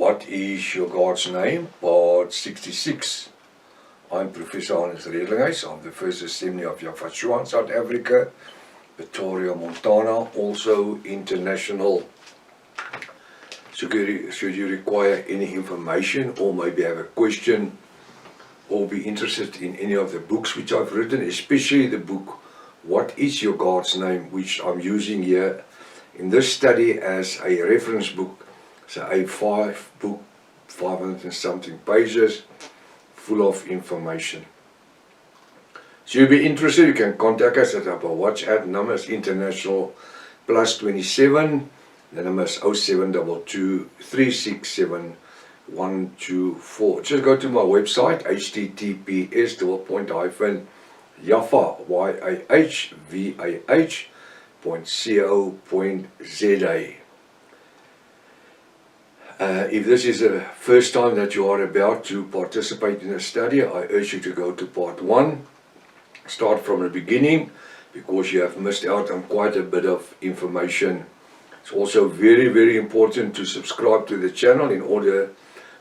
What is your God's name? Part 66. I'm Professor Hannes Redlinghuis of the First Assembly of Yafashuan, South Africa, Pretoria, Montana, also international. Should you require any information or maybe have a question or be interested in any of the books which I've written, especially the book What is Your God's Name, which I'm using here in this study as a reference book. It's a A5 book, 500 and something pages, full of information. So you'll be interested, you can contact us at our WhatsApp number is international +27. The number is 0722 367 124. Just go to my website, https://yafah.co.za. If this is the first time that you are about to participate in a study, I urge you to go to part 1. Start from the beginning, because you have missed out on quite a bit of information. It's also very, very important to subscribe to the channel in order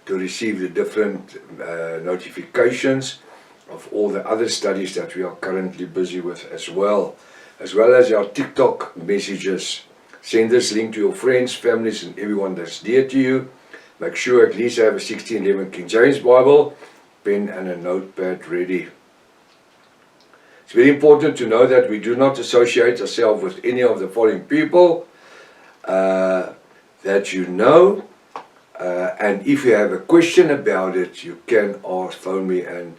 to receive the different notifications of all the other studies that we are currently busy with as well as our TikTok messages. Send this link to your friends, families and everyone that's dear to you. Make sure at least you have a 1611 King James Bible, pen and a notepad ready. It's very important to know that we do not associate ourselves with any of the following people that you know. And if you have a question about it, you can phone me and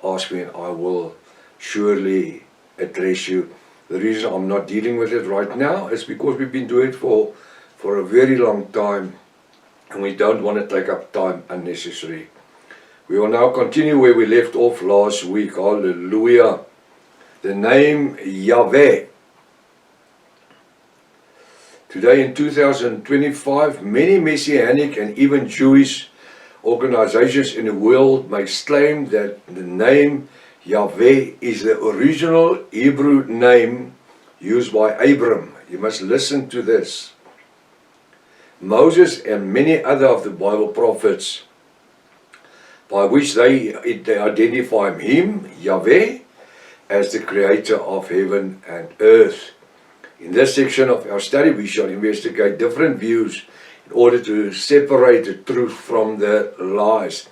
ask me, and I will surely address you. The reason I'm not dealing with it right now is because we've been doing it for a very long time, and we don't want to take up time unnecessarily. We will now continue where we left off last week. Hallelujah. The name Yahweh. Today in 2025, many Messianic and even Jewish organizations in the world may claim that the name Yahweh is the original Hebrew name used by Abram. You must listen to this. Moses and many other of the Bible prophets, by which they identify him, Yahweh, as the creator of heaven and earth. In this section of our study, we shall investigate different views in order to separate the truth from the lies.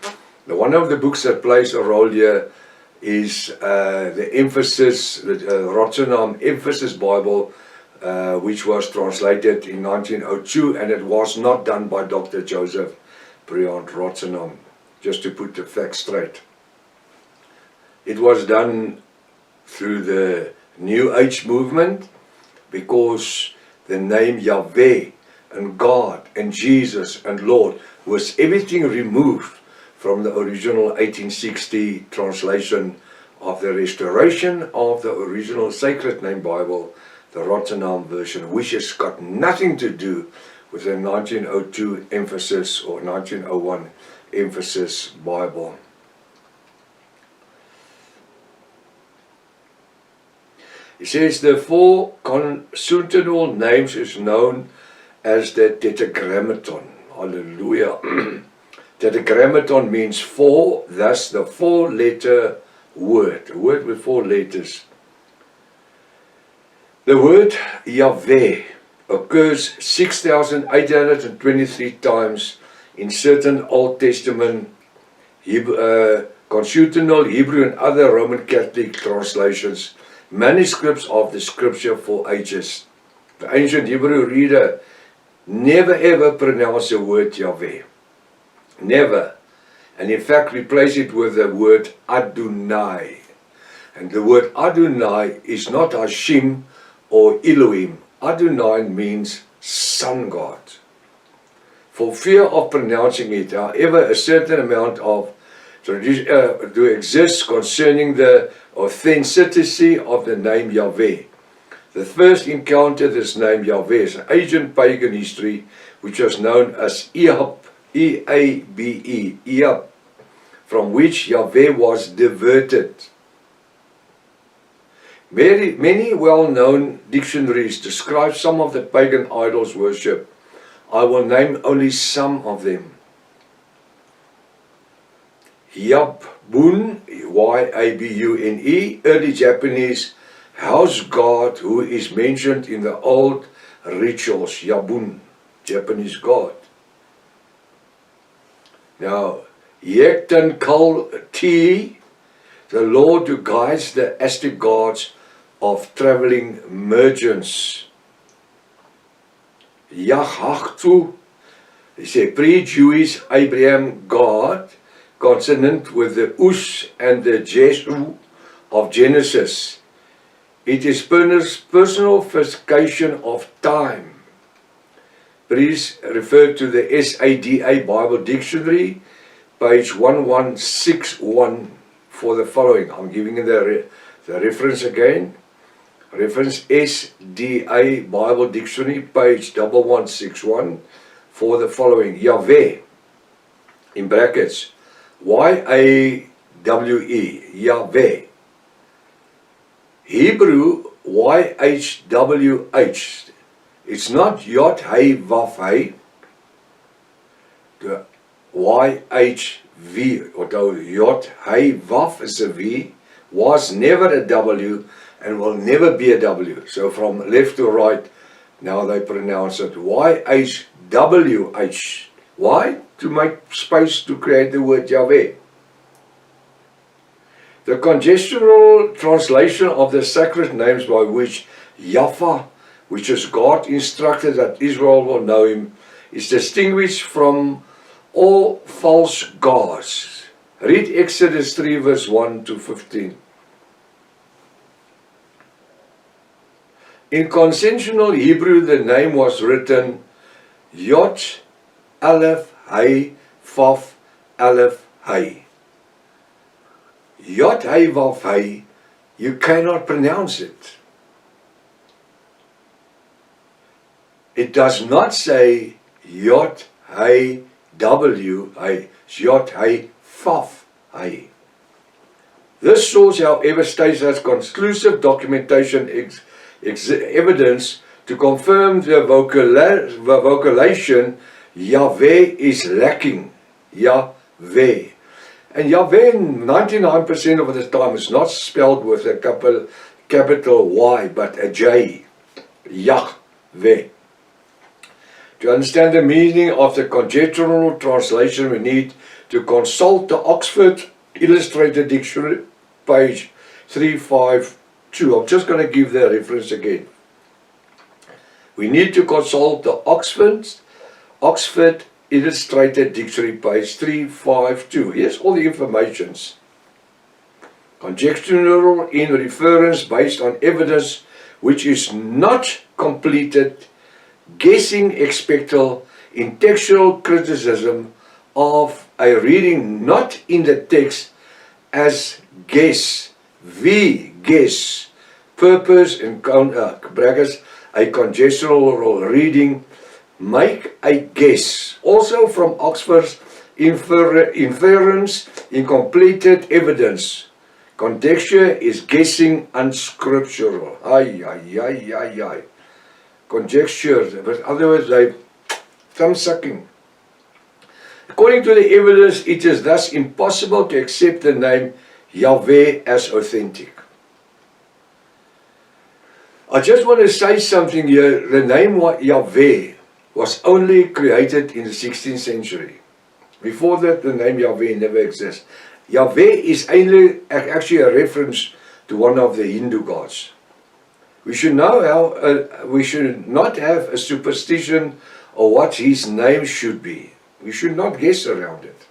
Now, one of the books that plays a role here is the Emphasis, the Rotterdam Emphasis Bible, which was translated in 1902, and it was not done by Dr. Joseph Briand Rotterdam, just to put the facts straight. It was done through the New Age movement, because the name Yahweh and God and Jesus and Lord was everything removed from the original 1860 translation of the restoration of the original Sacred Name Bible, the Rotterdam version, which has got nothing to do with the 1902 Emphasis or 1901 Emphasis Bible. It says the 4 consonantal names is known as the Tetragrammaton. Hallelujah. Tetragrammaton means 4, thus the 4-letter word. A word with 4 letters. The word Yahweh occurs 6,823 times in certain Old Testament consonantal Hebrew and other Roman Catholic translations, manuscripts of the scripture for ages. The ancient Hebrew reader never ever pronounced the word Yahweh. Never. And in fact replace it with the word Adonai. And the word Adonai is not Hashem or Elohim. Adonai means sun god. For fear of pronouncing it, however, a certain amount of tradition do exist concerning the authenticity of the name Yahweh. The first encounter this name Yahweh is an ancient pagan history which was known as Eab, E-A-B-E, Eab, from which Yahweh was diverted. Many well-known dictionaries describe some of the pagan idols worship. I will name only some of them. Yabune, Y-A-B-U-N-E, early Japanese house god who is mentioned in the old rituals. Yabune, Japanese god. Now, Yekten Kal Ti, the Lord who guides the Aztec gods of traveling merchants. Yahachtu is a pre-Jewish Abraham god, consonant with the Us and the Jesu of Genesis. It is personification of time. Please refer to the SADA Bible Dictionary, page 1161, for the following. I'm giving you the reference again. Reference SDA Bible Dictionary, page 1161, for the following. Yahweh, in brackets, Y-A-W-E, Yahweh. Hebrew, Y-H-W-H. It's not Yod Hey Vav Hey. The Y-H-V, although Yod Hey Vav is a V, was never a W and will never be a W. So from left to right, now they pronounce it Y-H-W-H. Why? To make space to create the word Yahweh. The conjectural translation of the sacred names by which Yahweh, which is God instructed that Israel will know him, is distinguished from all false gods. Read Exodus 3 verse 1 to 15. In conventional Hebrew, the name was written Yod Aleph Hey Vav Aleph Hey. Yod Hey Vav Hey, you cannot pronounce it. It does not say Yod Hey W Hey, Yod Hey Vav Hey. This source, however, states as conclusive documentation evidence to confirm the vocalization Yahweh is lacking. Yahweh. And Yahweh, 99% of the time, is not spelled with a capital Y, but a J. Yahweh. To understand the meaning of the conjectural translation, we need to consult the Oxford Illustrated Dictionary, page 352. I'm just going to give the reference again. We need to consult the Oxford Illustrated Dictionary, page 352. Here's all the informations. Conjectural in reference based on evidence which is not completed, guessing expectal in textual criticism of a reading not in the text as guess, guess, purpose in brackets, a conjectural reading, make a guess. Also from Oxford's inference in completed evidence. Conjecture is guessing unscriptural. Conjecture, in other words, they thumb sucking. According to the evidence, it is thus impossible to accept the name Yahweh as authentic. I just want to say something here. The name Yahweh was only created in the 16th century. Before that, the name Yahweh never exists. Yahweh is actually a reference to one of the Hindu gods. We should know we should not have a superstition of what his name should be. We should not guess around it.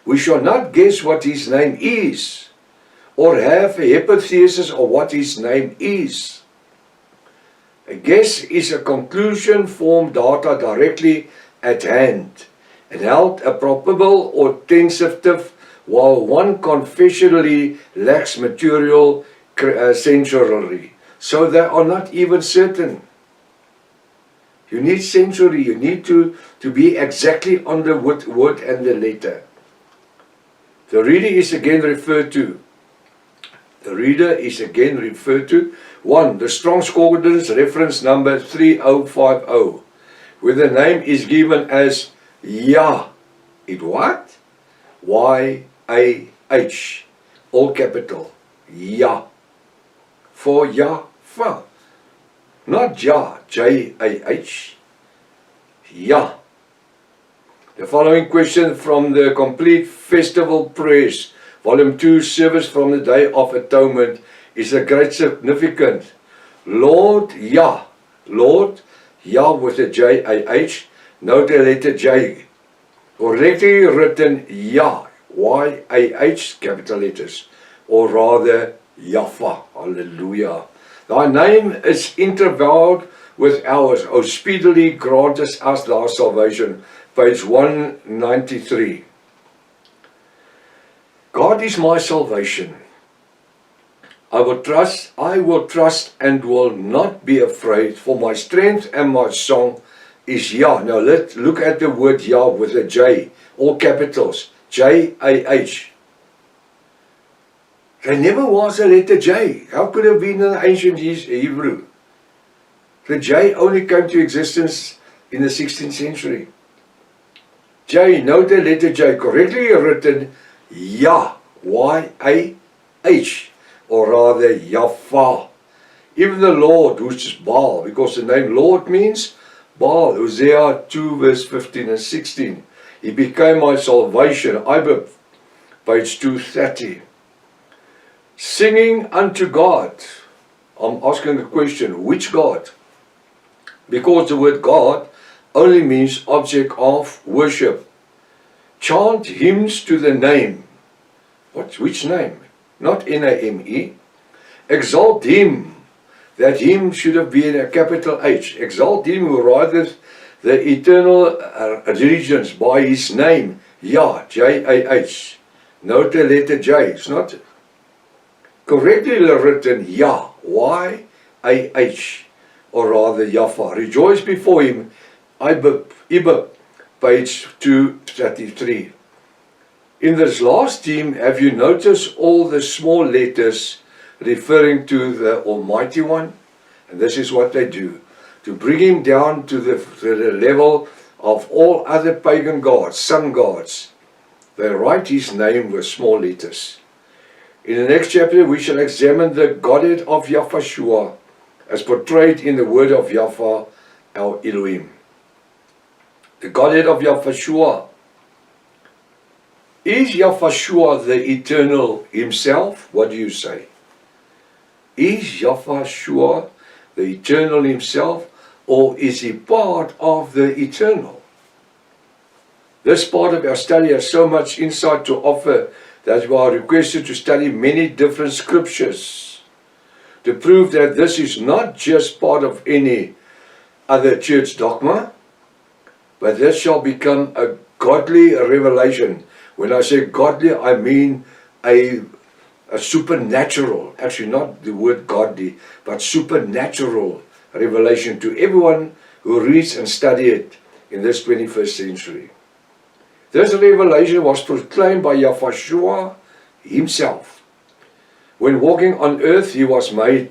We should not guess what his name is, or have a hypothesis of what his name is. A guess is a conclusion formed data directly at hand and held a probable or tentative, while one confessionally lacks material sensory. So they are not even certain. You need sensory, you need to be exactly on the word and the letter. The reader is again referred to. 1. The Strong's Concordance reference number 3050, where the name is given as Yah. It what? Y-A-H-W-E. Yah, all capital, Yah, for Yahweh, not Jah, J-A-H, Yah. The following question from the Complete Festival Prayers, Volume 2, Service from the Day of Atonement, is a great significance. Lord Yah with a J-A-H, note the letter J, correctly written Yah, Y-A-H, capital letters, or rather Yahweh, hallelujah. Thy name is intervowed with ours, O speedily grant us thy salvation. Page 193. God is my salvation. I will trust and will not be afraid, for my strength and my song is Yah. Now let's look at the word Yah with a J, all capitals, J-A-H. There never was a letter J. How could it have been in the ancient Hebrew? The J only came to existence in the 16th century. J, note the letter J, correctly written Yah, Y-A-H, or rather Yahweh. Even the Lord, which is Baal, because the name Lord means Baal, Hosea 2 verse 15 and 16. He became my salvation, Ibid, page 230. Singing unto God. I'm asking the question, which God? Because the word God only means object of worship. Chant hymns to the name. Which name? Not N-A-M-E. Exalt him. That him should have been a capital H. Exalt him who rideth the eternal regions by his name. Yah, J-A-H. Note the letter J. It's not correctly written Yah, Y-A-H, or rather Yahweh. Rejoice before him. Ibid, page 233. In this last theme, have you noticed all the small letters referring to the Almighty One? And this is what they do, to bring him down to the level of all other pagan gods, sun gods. They write his name with small letters. In the next chapter, we shall examine the Godhead of Yahshua as portrayed in the word of Yahweh, our Elohim. The Godhead of Yahshua. Is Yahshua the eternal himself? What do you say? Is Yahshua the eternal himself, or is he part of the eternal? This part of our study has so much insight to offer that we are requested to study many different scriptures to prove that this is not just part of any other church dogma, but this shall become a godly revelation. When I say godly, I mean a supernatural, actually not the word godly, but supernatural revelation to everyone who reads and studies it in this 21st century. This revelation was proclaimed by Yahshua himself. When walking on earth, he was made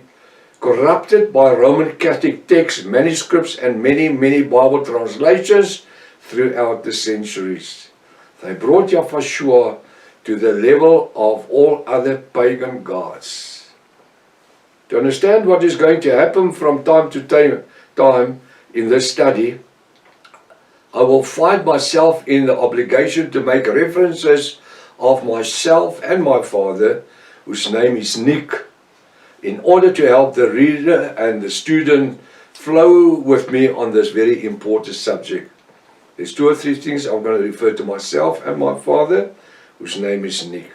corrupted by Roman Catholic texts, manuscripts, and many Bible translations throughout the centuries. They brought Yahshua to the level of all other pagan gods. To understand what is going to happen from time to time in this study, I will find myself in the obligation to make references of myself and my father, whose name is Nick, in order to help the reader and the student flow with me on this very important subject. There's 2 or 3 things I'm going to refer to myself and my father, whose name is Nick.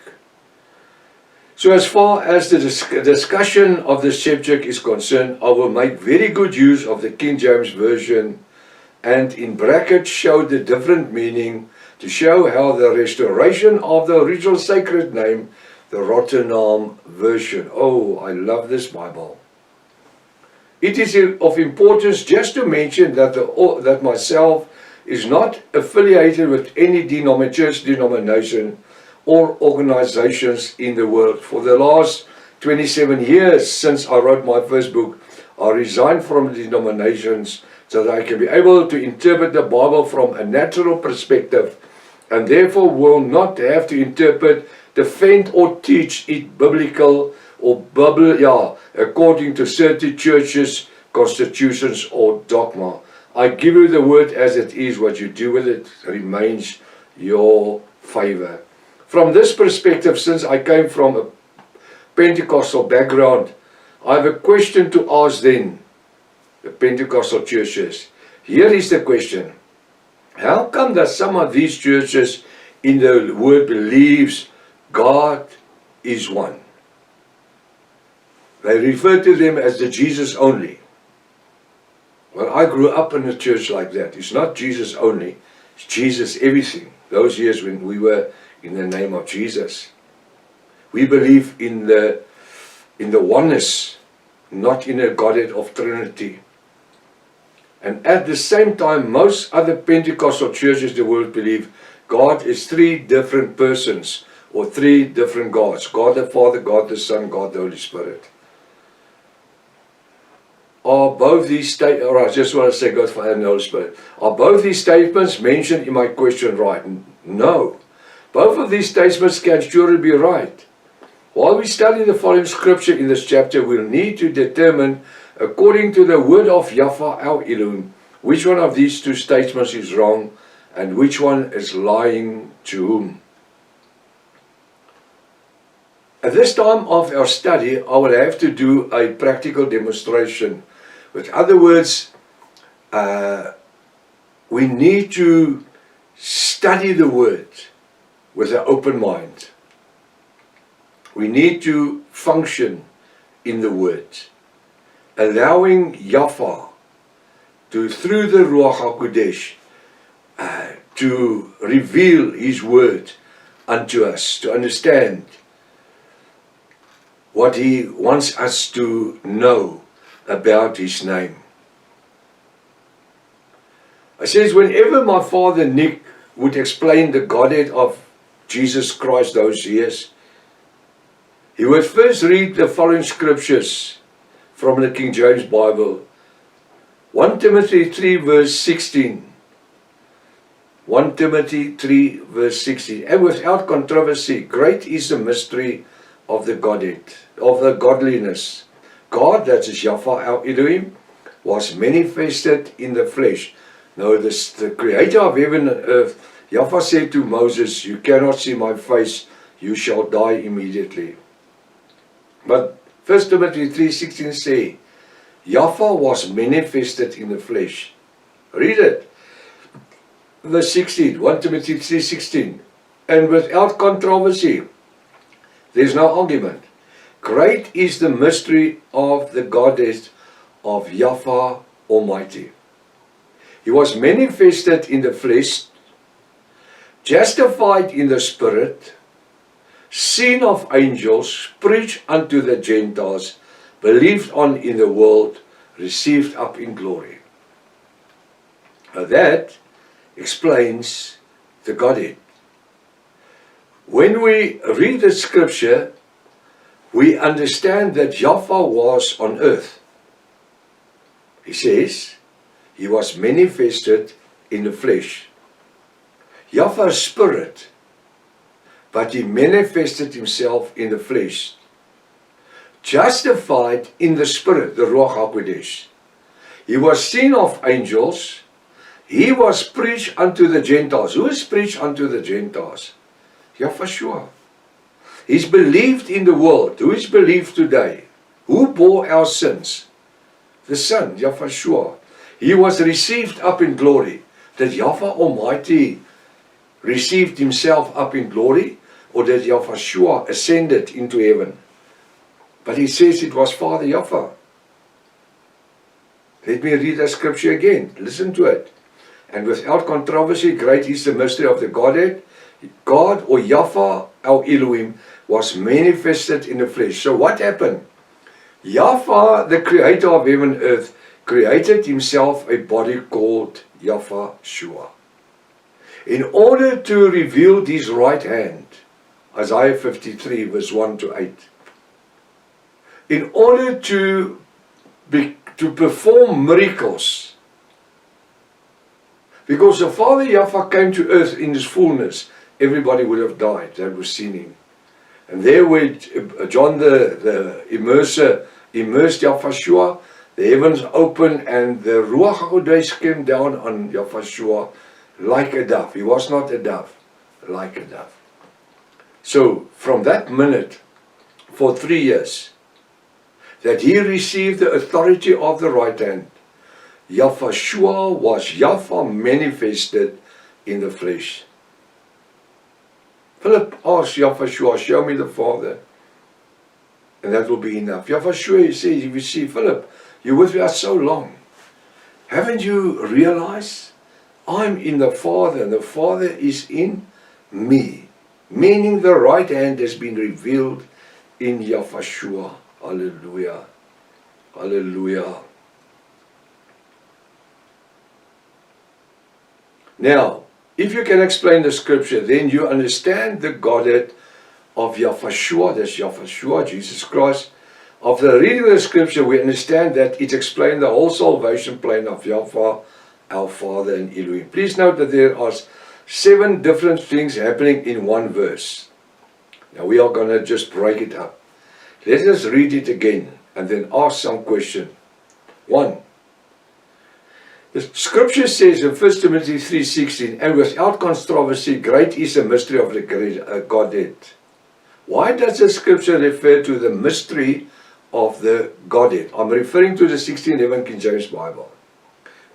So as far as the discussion of this subject is concerned, I will make very good use of the King James Version and in brackets show the different meaning to show how the restoration of the original sacred name, the Rotterdam Version. Oh, I love this Bible. It is of importance just to mention that myself is not affiliated with any church denomination or organizations in the world. For the last 27 years since I wrote my first book, I resigned from denominations so that I can be able to interpret the Bible from a natural perspective and therefore will not have to interpret, defend or teach it biblical or according to certain churches, constitutions or dogma. I give you the word as it is. What you do with it remains your favor. From this perspective, since I came from a Pentecostal background, I have a question to ask then the Pentecostal churches. Here is the question. How come that some of these churches in the word believes God is one? They refer to them as the Jesus only. Well, I grew up in a church like that. It's not Jesus only, it's Jesus everything. Those years when we were in the name of Jesus. We believe in the oneness, not in a Godhead of Trinity. And at the same time, most other Pentecostal churches in the world believe God is three different persons or three different gods. God the Father, God the Son, God the Holy Spirit. Are both these statements, or I just want to say God the Father and the Holy Spirit, are both these statements mentioned in my question right? No. Both of these statements can surely be right. While we study the following scripture in this chapter, we'll need to determine, according to the word of Yahweh our Elohim, which one of these two statements is wrong and which one is lying to whom. At this time of our study, I will have to do a practical demonstration. With other words, we need to study the word with an open mind. We need to function in the word, allowing Yahweh to, through the Ruach HaKodesh, to reveal His word unto us, to understand what He wants us to know about His name. I says, whenever my father Nick would explain the Godhead of Jesus Christ those years, he would first read the following scriptures from the King James Bible. 1 Timothy 3 verse 16. 1 Timothy 3 verse 16. And without controversy, great is the mystery of the Godhead, of the godliness. God, that is Yahweh our Elohim, was manifested in the flesh. Now the creator of heaven and earth, Yahweh said to Moses, you cannot see my face, you shall die immediately. But 1 Timothy 3:16 say, Yahweh was manifested in the flesh. Read it. Verse 16, 1 Timothy 3:16. And without controversy, there's no argument. Great is the mystery of the Godhead of Yahweh Almighty. He was manifested in the flesh, justified in the spirit, seen of angels, preached unto the Gentiles, believed on in the world, received up in glory. Now that explains the Godhead. When we read the scripture, we understand that Yahweh was on earth. He says, He was manifested in the flesh. Yahweh's spirit, but He manifested Himself in the flesh. Justified in the spirit, the Ruach HaKodesh. He was seen of angels. He was preached unto the Gentiles. Who is preached unto the Gentiles? Yahweh. He's believed in the world. Who is believed today? Who bore our sins? The Son, Yahweh. He was received up in glory. Did Yahweh Almighty received Himself up in glory? Or did Yahweh ascended into heaven? But He says it was Father Yahweh. Let me read that scripture again. Listen to it. And without controversy, great is the mystery of the Godhead. God, or Yahweh our Elohim, was manifested in the flesh. So what happened? Yahweh, the creator of heaven and earth, created Himself a body called Yahweh Shua. In order to reveal His right hand, Isaiah 53 verse 1 to 8. In order to perform miracles, Because the Father Yahweh came to earth in his fullness, everybody would have died that was seen him. And there where John the immerser immersed Yahweh, the heavens opened and the Ruach HaKodesh came down on Yahweh like a dove. He was not a dove, like a dove. So from that minute, for 3 years, that he received the authority of the right hand, Yahweh was Yahweh manifested in the flesh. Philip asked Yahweh, show me the Father, and that will be enough. Yahweh says, if you see, Philip, you're with us so long. Haven't you realized I'm in the Father and the Father is in me? Meaning the right hand has been revealed in Yahweh. Hallelujah. Hallelujah. Now, if you can explain the scripture, then you understand the Godhead of Yahweh, that's Yahweh, Jesus Christ. After reading the scripture, we understand that it explains the whole salvation plan of Yahweh, our Father, and Elohim. Please note that there are 7 different things happening in one verse. Now we are going to just break it up. Let us read it again and then ask some question. 1. The scripture says in 1 Timothy 3:16, and without controversy, great is the mystery of the Godhead. Why does the scripture refer to the mystery of the Godhead? I'm referring to the 1611 King James Bible.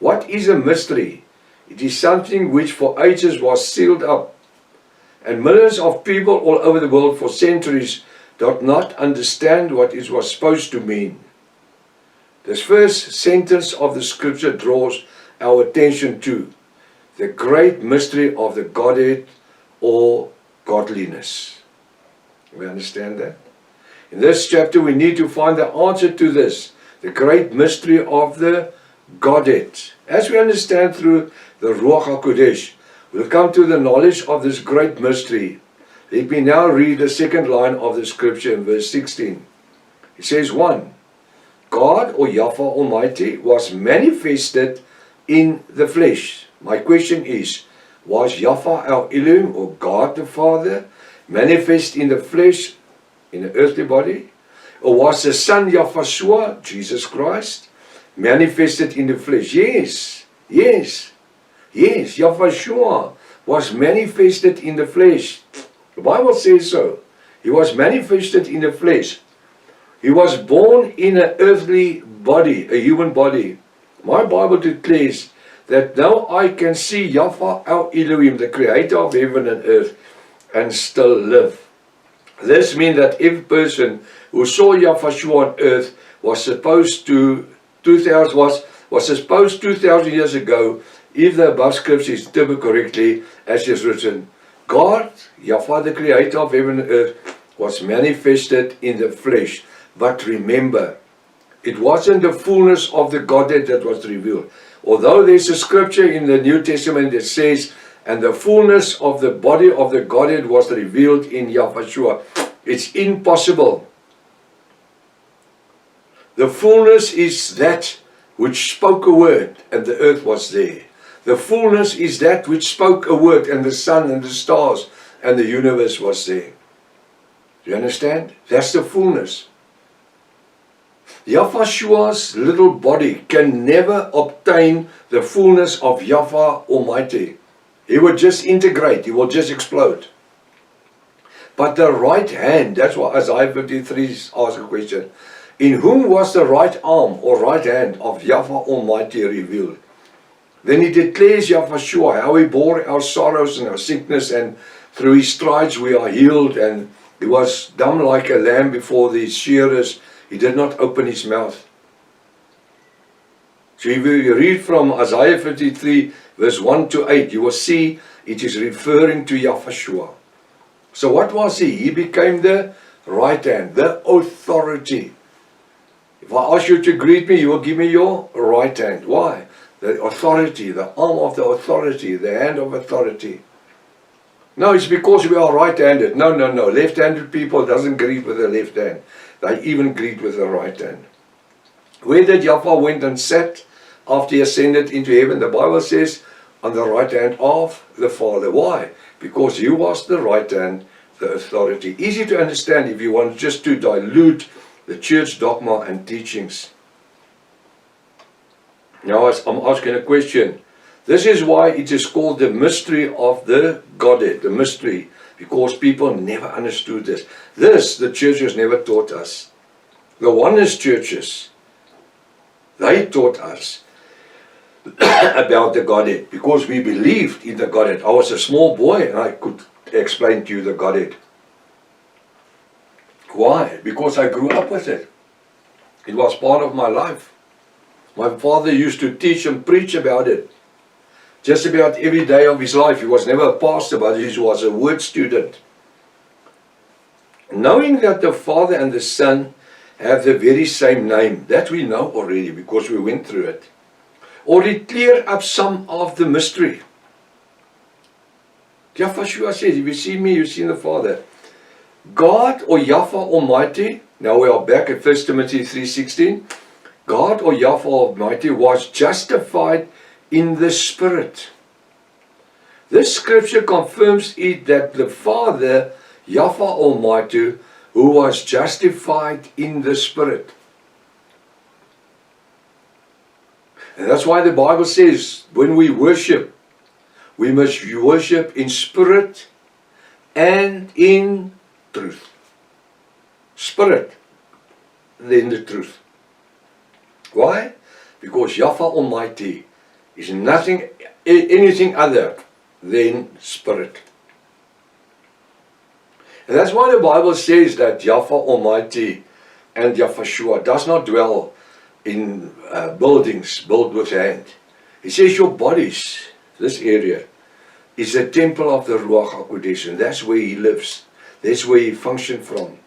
What is a mystery? It is something which for ages was sealed up, and millions of people all over the world for centuries did not understand what it was supposed to mean. This first sentence of the scripture draws our attention to the great mystery of the Godhead or godliness. We understand that? In this chapter we need to find the answer to this, the great mystery of the Godhead. As we understand through the Ruach HaKodesh, we'll come to the knowledge of this great mystery. Let me now read the second line of the scripture in verse 16. It says, 1. God or Yahweh Almighty was manifested in the flesh. My question is, was Yahweh our Elohim or God the Father manifest in the flesh, in an earthly body? Or was the Son Yahweh, Jesus Christ, manifested in the flesh? Yes, yes, yes, Yahweh was manifested in the flesh. The Bible says so. He was manifested in the flesh. He was born in an earthly body, a human body. My Bible declares that now I can see Yahweh our Elohim, the creator of heaven and earth, and still live. This means that every person who saw Yahweh on earth was supposed 2,000 years ago, if the above scripture is interpreted correctly, as is written, God, Yahweh, the creator of heaven and earth, was manifested in the flesh. But remember, it wasn't the fullness of the Godhead that was revealed. Although there's a scripture in the New Testament that says, and the fullness of the body of the Godhead was revealed in Yahweh, it's impossible. The fullness is that which spoke a word and the earth was there. The fullness is that which spoke a word and the sun and the stars and the universe was there. Do you understand? That's the fullness. Yahweh's little body can never obtain the fullness of Yahweh Almighty. He will just integrate, he will just explode. But the right hand, that's why Isaiah 53 asks a question. In whom was the right arm or right hand of Yahweh Almighty revealed? Then he declares Yahweh, how he bore our sorrows and our sickness, and through his stripes we are healed, and he was dumb like a lamb before the shearers. He did not open his mouth. So if you read from Isaiah 53 verse 1 to 8, you will see it is referring to Yahweh. So what was he? He became the right hand, the authority. If I ask you to greet me, you will give me your right hand. Why? The authority, the arm of the authority, the hand of authority. No, it's because we are right-handed. No. Left-handed people doesn't greet with the left hand. They even greet with the right hand. Where did Yahweh went and sat after he ascended into heaven? The Bible says, on the right hand of the Father. Why? Because He was the right hand, the authority. Easy to understand if you want just to dilute the church dogma and teachings. Now I'm asking a question. This is why it is called the mystery of the Godhead, the mystery, because people never understood this. This, the churches never taught us. The oneness churches, they taught us about the Godhead, because we believed in the Godhead. I was a small boy and I could explain to you the Godhead. Why? Because I grew up with it. It was part of my life. My father used to teach and preach about it. Just about every day of his life. He was never a pastor, but he was a word student. Knowing that the Father and the Son have the very same name, that we know already because we went through it. Or it cleared up some of the mystery. Yahweh says, if you see me, you see the Father. God or Yahweh Almighty, now we are back at 1 Timothy 3:16. God or Yahweh Almighty was justified in the Spirit. This scripture confirms it that the Father, Yahweh Almighty, who was justified in the Spirit. And that's why the Bible says, when we worship, we must worship in spirit and in truth. Spirit, then the truth. Why? Because Yahweh Almighty is anything other than spirit. And that's why the Bible says that Yahweh Almighty and Yahweh does not dwell in buildings built with hand. He says your bodies, this area, is the temple of the Ruach HaKodesh, and that's where He lives. That's where He functions from.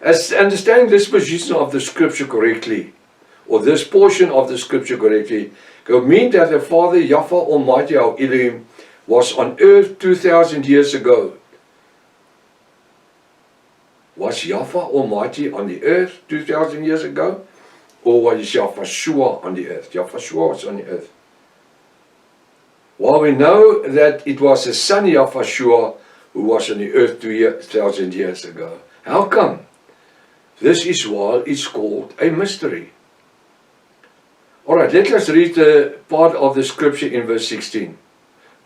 As understanding this position of the scripture correctly, or this portion of the scripture correctly, could mean that the Father, Yahweh Almighty, our Elohim, was on earth 2,000 years ago. Was Yahweh Almighty on the earth 2,000 years ago? Or was Yahweh on the earth? Yahweh was on the earth. While we know that it was the Son Yahweh who was on the earth 2,000 years ago. How come? This is why it's called a mystery. Alright, let us read the part of the scripture in verse 16.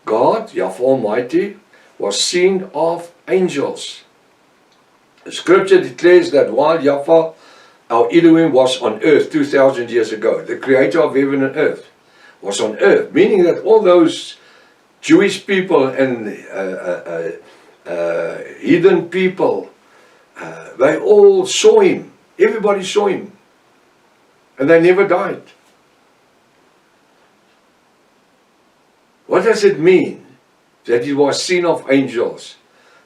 God, Yahweh Almighty, was seen of angels. The scripture declares that while Yahweh, our Elohim, was on earth 2,000 years ago, the creator of heaven and earth, was on earth, meaning that all those Jewish people and heathen people, they all saw Him. Everybody saw Him. And they never died. What does it mean that He was seen of angels?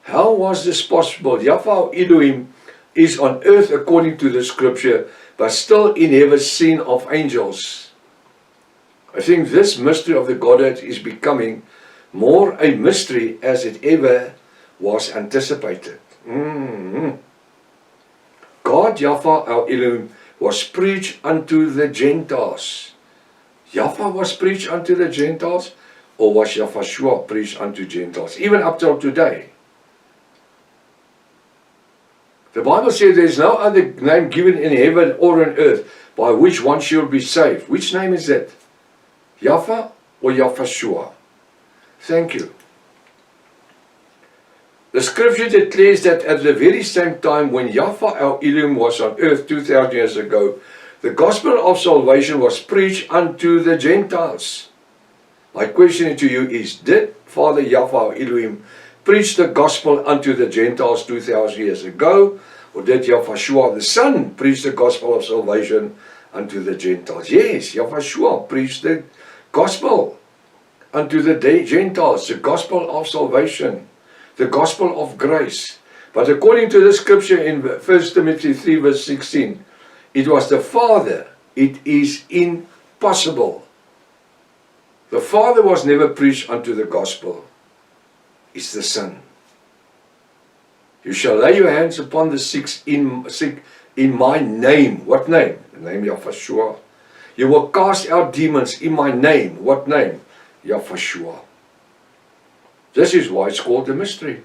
How was this possible? Yahweh Elohim is on earth according to the scripture, but still in heaven seen of angels. I think this mystery of the Godhead is becoming more a mystery as it ever was anticipated. God, Yahweh, our Elohim, was preached unto the Gentiles. Yahweh was preached unto the Gentiles, or was Yahweh preached unto Gentiles? Even up till today. The Bible says there is no other name given in heaven or on earth by which one shall be saved. Which name is that? Yahweh or Yahweh? Thank you. The scripture declares that at the very same time when Yahweh our Elohim was on earth 2,000 years ago, the gospel of salvation was preached unto the Gentiles. My question to you is, did Father Yahweh our Elohim preach the gospel unto the Gentiles 2,000 years ago? Or did Yahweh the Son preach the gospel of salvation unto the Gentiles? Yes, Yahweh preached the gospel unto the Gentiles, the gospel of salvation, the gospel of grace. But according to the scripture in 1 Timothy 3 verse 16, it was the Father. It is impossible. The Father was never preached unto the gospel. It's the Son. You shall lay your hands upon the sick in my name. What name? The name Yahweh. You will cast out demons in my name. What name? Yahushua. This is why it's called a mystery.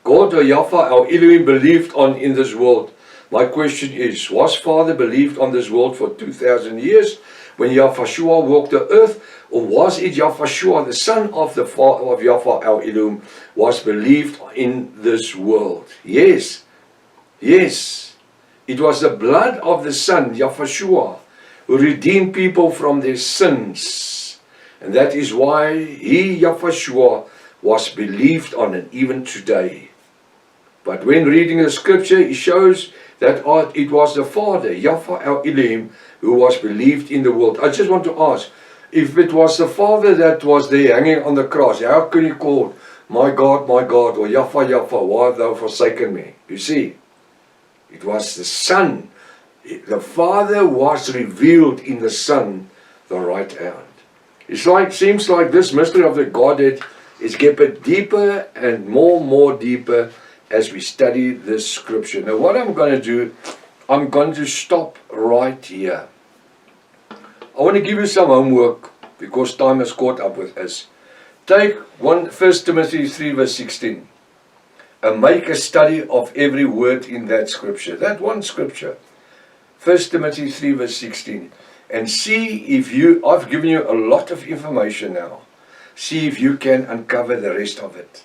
God or Yahweh, our Elohim, believed on in this world. My question is, was Father believed on this world for 2,000 years when Yahushua walked the earth? Or was it Yahushua, the son of the Father of Yahweh, our Elohim, was believed in this world? Yes. Yes. It was the blood of the Son, Yahushua, who redeemed people from their sins. And that is why he, Yahushua, was believed on, and even today. But when reading the scripture, it shows that it was the Father, Yahweh our Elohim, who was believed in the world. I just want to ask, if it was the Father that was there hanging on the cross, how could he call, my God, or Yahweh, Yahweh, why have thou forsaken me? You see, it was the Son. The Father was revealed in the Son, the right hand. Seems like this mystery of the Godhead is getting deeper and more deeper as we study this scripture. Now what I'm going to do, I'm going to stop right here. I want to give you some homework because time has caught up with us. Take 1 Timothy 3 verse 16 and make a study of every word in that scripture. That one scripture. 1 Timothy 3 verse 16. And see if I've given you a lot of information now. See if you can uncover the rest of it.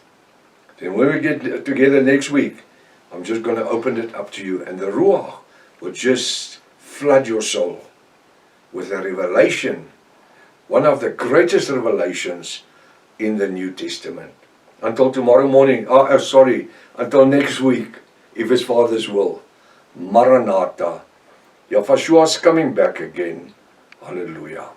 Then when we get together next week, I'm just going to open it up to you. And the Ruach will just flood your soul with a revelation. One of the greatest revelations in the New Testament. Until tomorrow morning, until next week, if it's Father's will. Maranatha. Yahushua is coming back again. Hallelujah.